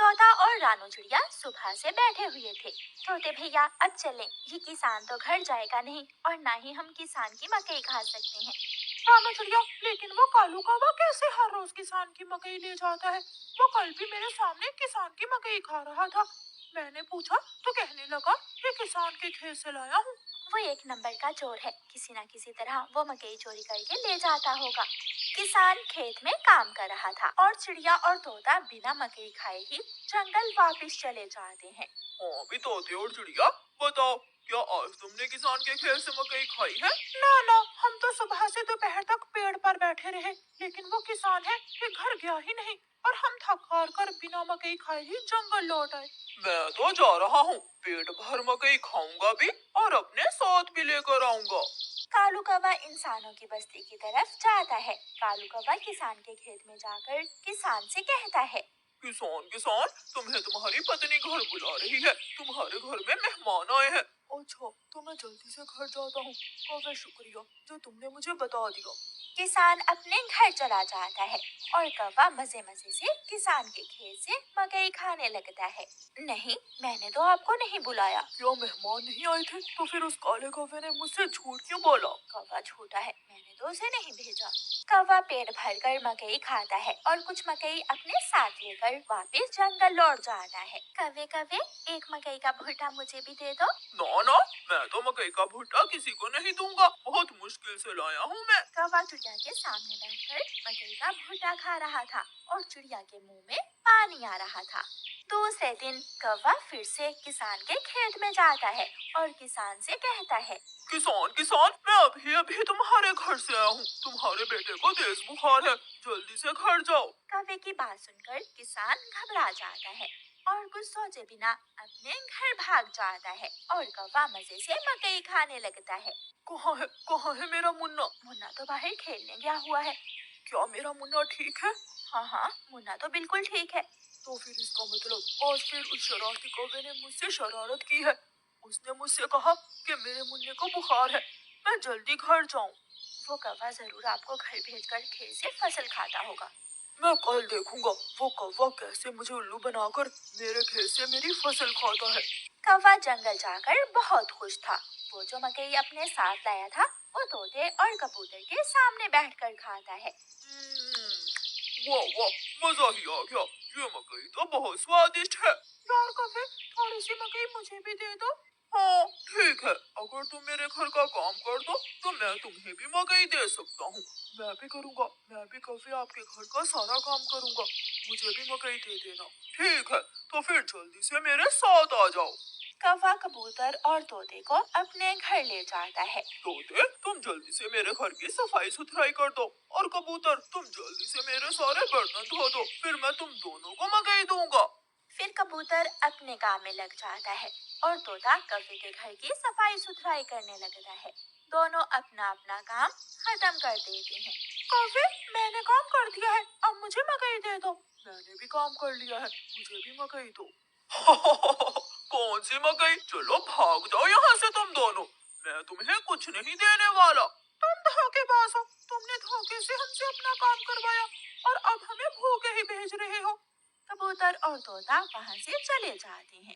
तोता और रानू चिड़िया सुबह से बैठे हुए थे। तोते भैया अब चलें, ये किसान तो घर जाएगा नहीं और ना ही हम किसान की मकई खा सकते हैं। रानू चिड़िया, लेकिन वो कालू कौवा कैसे हर रोज किसान की मकई ले जाता है? वो कल भी मेरे सामने किसान की मकई खा रहा था। मैंने पूछा तो कहने लगा ये किसान के खेत से लाया हूँ। वो एक नंबर का चोर है, किसी न किसी तरह वो मकई चोरी करके ले जाता होगा। किसान खेत में काम कर रहा था और चिड़िया और तोता बिना मकई खाए ही जंगल वापस चले जाते हैं। हाँ भी तोते और चिड़िया, बताओ क्या आज तुमने किसान के खेत से मकई खाई है? ना ना, हम तो सुबह से दोपहर तक पेड़ पर बैठे रहे, लेकिन वो किसान है कि घर गया ही नहीं और हम थक हार कर बिना मकई खाए ही जंगल लौट आए। मैं तो जा रहा हूँ, पेट भर मकई खाऊंगा भी और अपने साथ भी लेकर आऊंगा। कालू कौवा इंसानों की बस्ती की तरफ जाता है। कालू कौवा किसान के खेत में जाकर किसान से कहता है, किसान किसान, तुम्हें तुम्हारी पत्नी घर बुला रही है, तुम्हारे घर में मेहमान आए हैं। अच्छा, तो मैं जल्दी से घर जाता हूँ। कौवे शुक्रिया जो तुमने मुझे बता दिया। किसान अपने घर चला जाता है और कौवा मजे मजे से किसान के खेत से मकई खाने लगता है। नहीं, मैंने तो आपको नहीं बुलाया। क्या मेहमान नहीं आए थे? तो फिर उस काले कौवे ने मुझसे झूठ क्यों बोला? कौवा झूठा है, मैंने तो उसे नहीं भेजा। कौवा पेट भरकर मकई खाता है और कुछ मकई अपने साथ लेकर वापस जंगल लौट जाता है। कौवे कौवे, एक मकई का भुट्टा मुझे भी दे दो। ना ना, मैं तो मकई का भुट्टा किसी को नहीं दूंगा, बहुत मुश्किल से लाया हूँ मैं। कौवा चिड़िया के सामने बैठकर मकई का भुट्टा खा रहा था और चिड़िया के मुंह में पानी आ रहा था। दूसरे दिन कौवा फिर से किसान के खेत में जाता है और किसान से कहता है, किसान किसान, मैं अभी अभी तुम्हारे घर से आया हूँ, तुम्हारे बेटे को तेज बुखार है, जल्दी से घर जाओ। कौवे की बात सुनकर किसान घबरा जाता है और कुछ सोचे बिना अपने घर भाग जाता है और कौवा मजे से मकई खाने लगता है। कहाँ है मेरा मुन्ना? मुन्ना तो बाहर खेलने गया हुआ है। क्या मेरा मुन्ना ठीक है? हाँ हाँ, मुन्ना तो बिल्कुल ठीक है। तो फिर इसका मतलब आज फिर उस शरारती कौवे ने मुझसे शरारत की है। उसने मुझसे कहा कि मेरे मुन्ने को बुखार है, मैं जल्दी घर जाऊं। वो कौवा जरूर आपको घर भेजकर खेत से फसल खाता होगा। मैं कल देखूंगा वो कौवा कैसे मुझे उल्लू बनाकर मेरे खेत से मेरी फसल खाता है। कौवा जंगल जाकर बहुत खुश था। वो जो मकई अपने साथ लाया था वो तोते और कबूतर के सामने बैठकर खाता है। वाह वाह, मजा ही आ गया, ये मकई तो बहुत स्वादिष्ट है। यार कौवे, थोड़ी सी मकई मुझे भी दे दो। हाँ ठीक है, अगर तुम मेरे घर का काम कर दो तो मैं तुम्हें भी मकई दे सकता हूँ। मैं भी करूँगा, मैं भी कभी आपके घर का सारा काम करूँगा, मुझे भी मकई दे देना। ठीक है, तो फिर जल्दी से मेरे साथ आ जाओ। कौवा कबूतर और तोते को अपने घर ले जाता है। तोते, तुम जल्दी से मेरे घर की सफाई सुथराई कर दो और कबूतर तुम जल्दी से मेरे सारे बर्तन धो दो, फिर मैं तुम दोनों को मकई दूंगा। फिर कबूतर अपने काम में लग जाता है और तोता कौवे के घर की सफाई सुथराई करने लगता है। दोनों अपना अपना काम खत्म कर देते हैं। कौवे, मैंने काम कर दिया है, अब मुझे मकई दे दो। मैंने भी काम कर लिया है, मुझे भी मकई दो। कौन सी मकई? चलो भाग जाओ यहाँ से तुम दोनों, मैं तुम्हें कुछ नहीं देने वाला। तुम धोखेबाज हो, तुमने धोखे से हमसे अपना काम करवाया और अब हमें भूखे ही भेज रहे हो। कबूतर और तोता वहाँ से चले जाते हैं।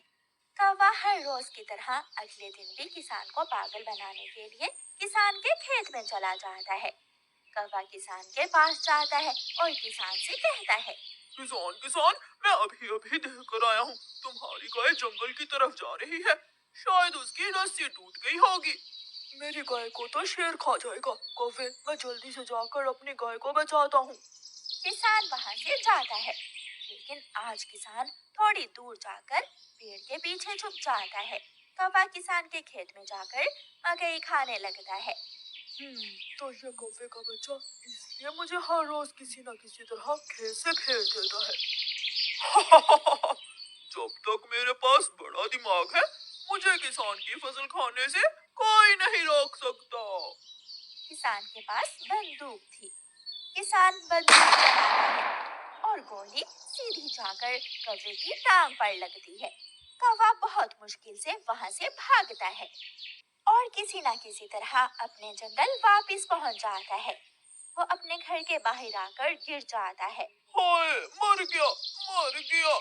कौवा हर रोज की तरह अगले दिन भी किसान को पागल बनाने के लिए किसान के खेत में चला जाता है। कौवा किसान के पास जाता है और किसान से कहता है, किसान किसान, मैं अभी अभी देख कर आया हूँ, तुम्हारी गाय जंगल की तरफ जा रही है, शायद उसकी रस्सी टूट गई होगी। मेरी गाय को तो शेर खा जाएगा। कौवे, मैं जल्दी से जाकर अपनी गाय को बचाता हूँ। किसान वहाँ से जाता है, लेकिन आज किसान थोड़ी दूर जाकर पेड़ के पीछे छुप जाता है। कौवा किसान के खेत में जाकर मकई खाने लगता है। तो ये कौवे का बच्चा इसलिए मुझे हर रोज किसी न किसी तरह खेत से भेज देता है। जब तक मेरे पास बड़ा दिमाग है, मुझे किसान की फसल खाने से कोई नहीं रोक सकता। किसान के पास बंदूक थी। किसान बंदूक चलाता है और गोली सीधी जाकर कौवे की टांग पर लगती है। कौवा बहुत मुश्किल से वहाँ से भागता है और किसी न किसी तरह अपने जंगल वापस पहुँच जाता है। वो अपने घर के बाहर आकर गिर जाता है। हाय, मर गया, मर गया।